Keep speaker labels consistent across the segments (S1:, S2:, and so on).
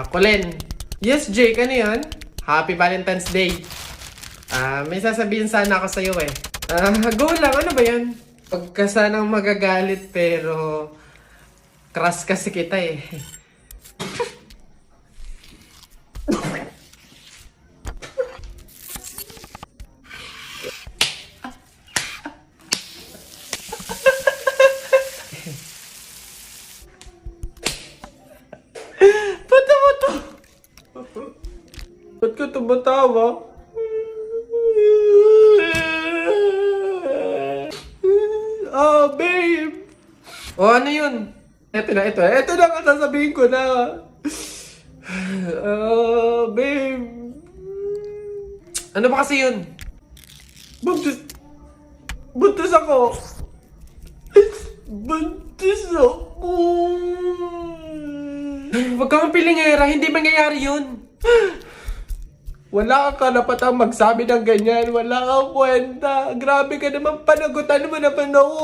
S1: Colin. Yes, Jake, ano yun? Happy Valentine's Day. May sasabihin sana ako sa'yo eh. Go lang, ano ba yan? Huwag ka sanang magagalit pero crush kasi kita eh. Ba't ka tumatawa? Babe! Ano yun? Ito na ang sasabihin ko na. Babe. Ano ba kasi yun? Buntis ako. Buntis ako. Huwag kang pilingera, hindi mangyayari yun. Wala kang karapatang magsabi ng ganyan. Wala kang kwenta. Grabe ka naman, panagutan mo naman ako.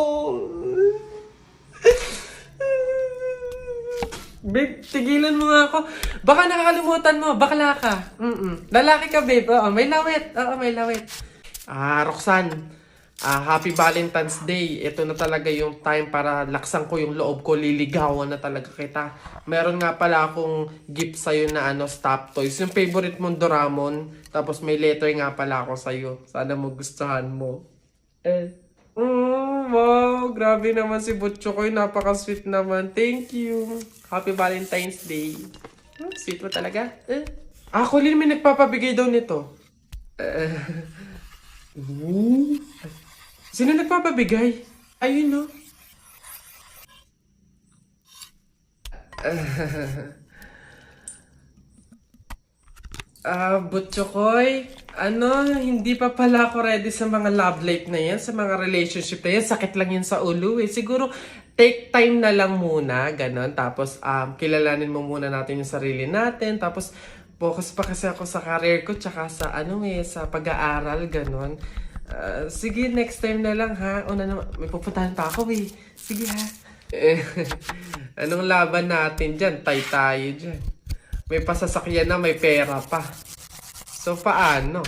S1: Babe, tigilan mo nga ako. Baka nakakalimutan mo, bakla ka. Lalaki ka, babe. Oo, may lawit. Roxanne. Happy Valentine's Day. Ito na talaga yung time para laksan ko yung loob ko. Liligawan na talaga kita. Meron nga pala akong gift sa'yo na stop toys. Yung favorite mong Doraemon. Tapos may letter nga pala ako sa'yo. Sana magustuhan mo. Wow, grabe naman si Butchokoy. Napaka-sweet naman. Thank you. Happy Valentine's Day. Sweet mo talaga. Colin, may nagpapabigay daw nito. Sino nagpapabigay? Ayun, no? Butchokoy, hindi pa pala ako ready sa mga love life na yan, sa mga relationship na yan. Sakit lang yan sa ulo eh. Siguro, take time na lang muna, ganon. Tapos, kilalanin mo muna natin yung sarili natin. Tapos, focus pa kasi ako sa career ko, tsaka sa, sa pag-aaral, ganon. Sige, next time na lang ha. May pupuntahan pa ako eh. Sige ha. Anong laban natin dyan? Tayo dyan. May pasasakyan na, may pera pa. So, paano?